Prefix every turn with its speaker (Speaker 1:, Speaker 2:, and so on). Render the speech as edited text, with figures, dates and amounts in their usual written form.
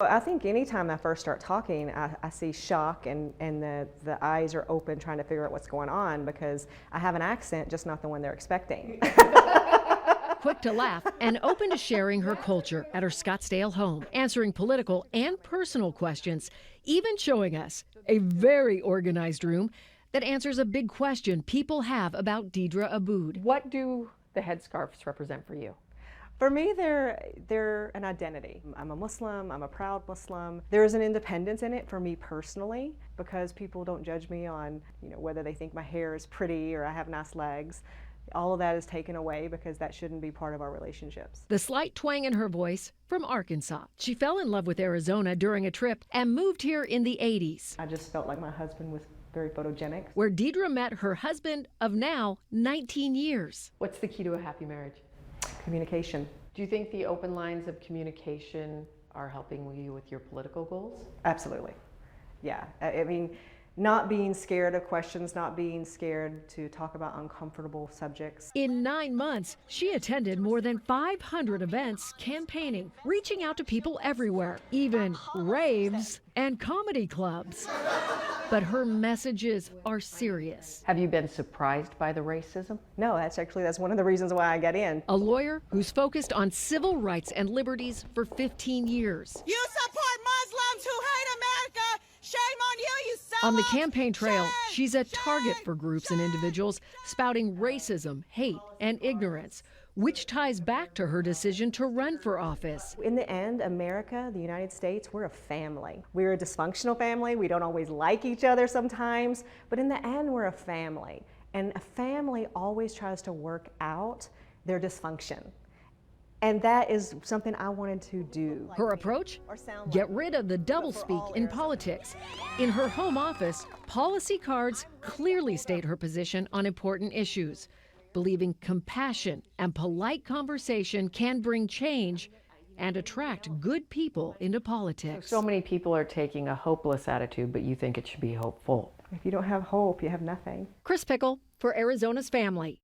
Speaker 1: I think anytime I first start talking, I see shock and the eyes are open trying to figure out what's going on because I have an accent, just not the one they're expecting.
Speaker 2: Quick to laugh and open to sharing her culture at her Scottsdale home, answering political and personal questions, even showing us a very organized room that answers a big question people have about Deedra Abboud.
Speaker 3: What do the headscarves represent for you?
Speaker 1: For me, they're an identity. I'm a Muslim, I'm a proud Muslim. There's an independence in it for me personally because people don't judge me on, whether they think my hair is pretty or I have nice legs. All of that is taken away because that shouldn't be part of our relationships.
Speaker 2: The slight twang in her voice from Arkansas. She fell in love with Arizona during a trip and moved here in the 80s.
Speaker 1: I just felt like my husband was very photogenic.
Speaker 2: Where Deedra met her husband of now 19 years.
Speaker 3: What's the key to a happy marriage?
Speaker 1: Communication.
Speaker 3: Do you think the open lines of communication are helping you with your political goals?
Speaker 1: Absolutely. Yeah. I mean, not being scared of questions, not being scared to talk about uncomfortable subjects.
Speaker 2: In 9 months, she attended more than 500 events campaigning, reaching out to people everywhere, even raves and comedy clubs. But her messages are serious.
Speaker 3: Have you been surprised by the racism?
Speaker 1: No, that's one of the reasons why I got in.
Speaker 2: A lawyer who's focused on civil rights and liberties for 15 years.
Speaker 4: You support Muslims who hate America. Shame on you, you son.
Speaker 2: On the campaign trail, she's a target for groups and individuals spouting racism, hate, and ignorance, which ties back to her decision to run for office.
Speaker 1: In the end, America, the United States, we're a family. We're a dysfunctional family. We don't always like each other sometimes, but in the end, we're a family. And a family always tries to work out their dysfunction. And that is something I wanted to do.
Speaker 2: Her approach? Get rid of the doublespeak in politics. In her home office, policy cards clearly state her position on important issues, believing compassion and polite conversation can bring change and attract good people into politics.
Speaker 3: So many people are taking a hopeless attitude, but you think it should be hopeful.
Speaker 1: If you don't have hope, you have nothing.
Speaker 2: Chris Pickle for Arizona's Family.